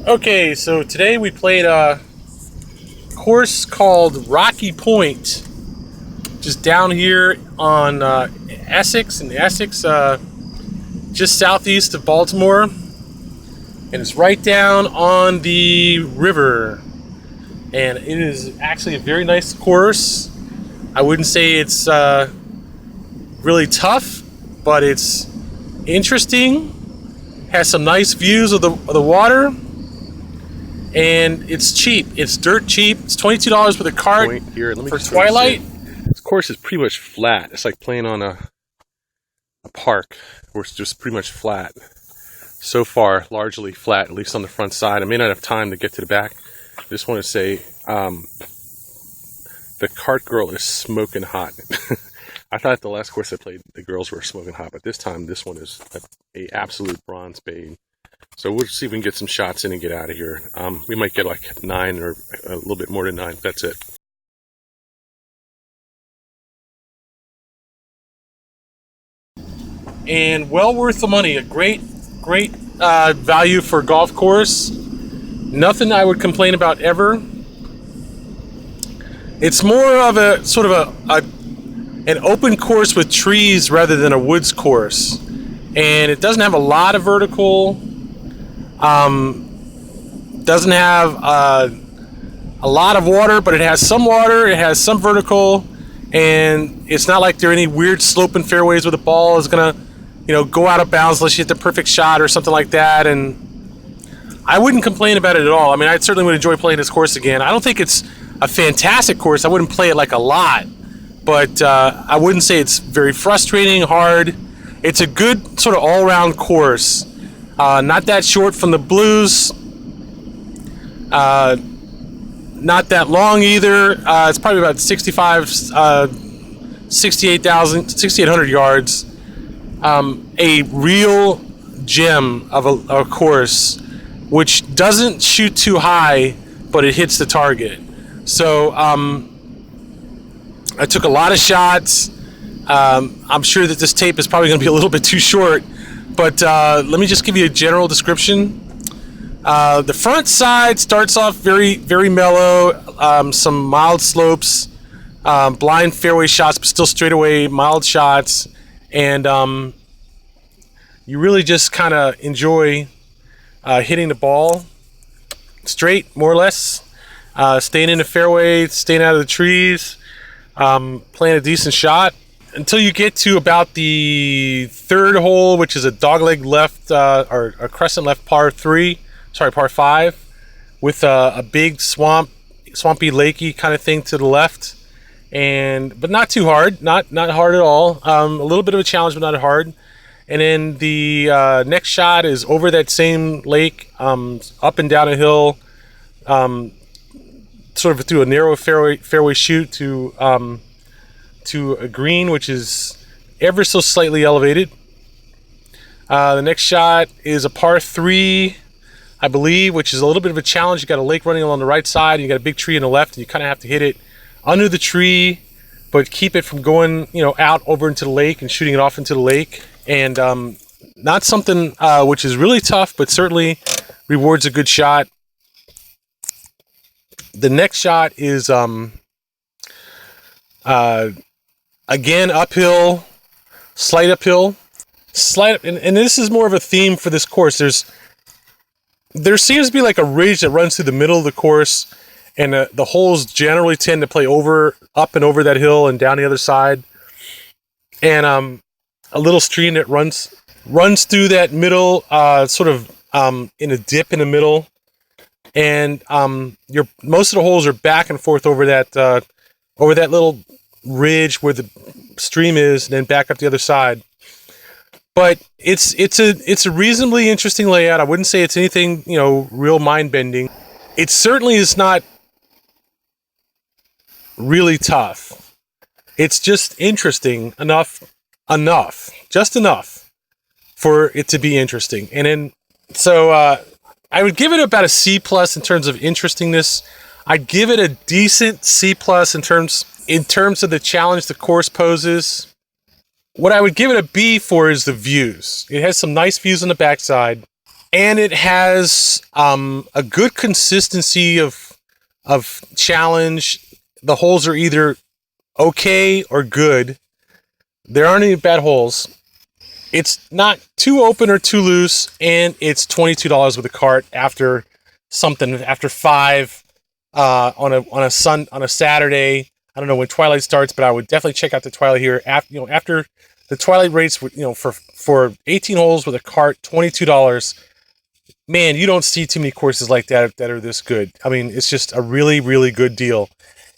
Okay, so today we played a course called Rocky Point, just down here on Essex, just southeast of Baltimore, and it's right down on the river. And it is actually a very nice course. I wouldn't say it's really tough, but it's interesting. Has some nice views of the water. And it's cheap. It's dirt cheap. It's $22 for the cart Here, let me for just Twilight. This course is pretty much flat. It's like playing on a park where it's just pretty much flat. So far, largely flat, at least on the front side. I may not have time to get to the back. I just want to say the cart girl is smoking hot. I thought the last course I played, the girls were smoking hot, but this time, this one is a absolute bronze spade. So we'll see if we can get some shots in and get out of here. We might get like 9 or a little bit more than 9. That's it. And well worth the money. A great value for a golf course. Nothing I would complain about ever. It's more of a sort of an open course with trees rather than a woods course. And it doesn't have a lot of vertical. Doesn't have a lot of water, but it has some water, it has some vertical, and it's not like there are any weird sloping fairways where the ball is gonna, go out of bounds unless you hit the perfect shot or something like that. And I wouldn't complain about it at all. I mean, I certainly would enjoy playing this course again. I don't think it's a fantastic course. I wouldn't play it like a lot, but I wouldn't say it's very frustrating, hard. It's a good sort of all-around course. Not that short from the blues. Not that long either. It's probably about 6,800 yards. A real gem of a course, which doesn't shoot too high, but it hits the target. So I took a lot of shots. I'm sure that this tape is probably going to be a little bit too short, but let me just give you a general description. The front side starts off very, very mellow, some mild slopes, blind fairway shots, but still straightaway mild shots, and you really just kind of enjoy hitting the ball straight, more or less, staying in the fairway, staying out of the trees, playing a decent shot, until you get to about the third hole, which is a dogleg left, or a crescent left par 5, with a big swampy, lakey kind of thing to the left, but not too hard, not hard at all. A little bit of a challenge, but not hard. And then the next shot is over that same lake, up and down a hill, sort of through a narrow fairway shoot to a green, which is ever so slightly elevated. The next shot is a par 3, I believe, which is a little bit of a challenge. You got a lake running along the right side, and you got a big tree on the left, and you kind of have to hit it under the tree, but keep it from going, out over into the lake and shooting it off into the lake. And not something which is really tough, but certainly rewards a good shot. The next shot is again uphill, slight uphill, and this is more of a theme for this course. There seems to be like a ridge that runs through the middle of the course, and the holes generally tend to play up and over that hill and down the other side, and a little stream that runs through that middle, sort of in a dip in the middle, and most of the holes are back and forth over that little ridge where the stream is, and then back up the other side. But it's a reasonably interesting layout. I wouldn't say it's anything real mind bending. It certainly is not really tough. It's just interesting enough, just enough for it to be interesting. And then so I would give it about a C+ in terms of interestingness. I'd give it a decent C+ in terms of the challenge the course poses. What I would give it a B for is the views. It has some nice views on the backside. and it has a good consistency of challenge. The holes are either okay or good. There aren't any bad holes. It's not too open or too loose, and it's $22 with a cart after 5 on a Saturday. I don't know when twilight starts, but I would definitely check out the twilight here. After the twilight rates, for 18 holes with a cart, $22. Man, you don't see too many courses like that are this good. I mean, it's just a really, really good deal,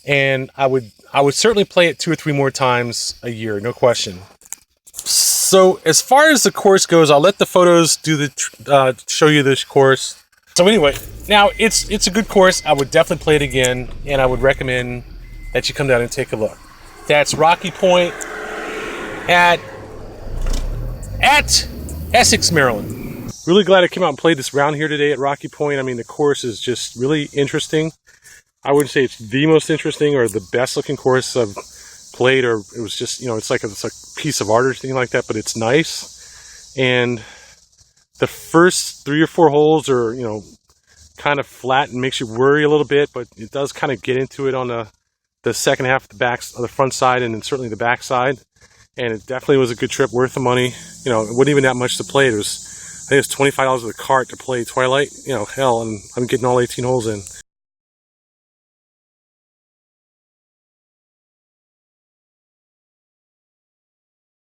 and I would certainly play it 2 or 3 more times a year, no question. So as far as the course goes, I'll let the photos show you this course. So anyway, now it's a good course. I would definitely play it again, and I would recommend that you come down and take a look. That's Rocky Point at Essex, Maryland. Really glad I came out and played this round here today at Rocky Point. I mean, the course is just really interesting. I wouldn't say it's the most interesting or the best looking course I've played, or it was just, it's like a piece of art or anything like that, but it's nice. And the first 3 or 4 holes are, kind of flat and makes you worry a little bit, but it does kind of get into it on the second half of the front side, and then certainly the back side. And it definitely was a good trip, worth the money. It wasn't even that much to play. I think it was $25 with a cart to play Twilight. Hell, and I'm getting all 18 holes in.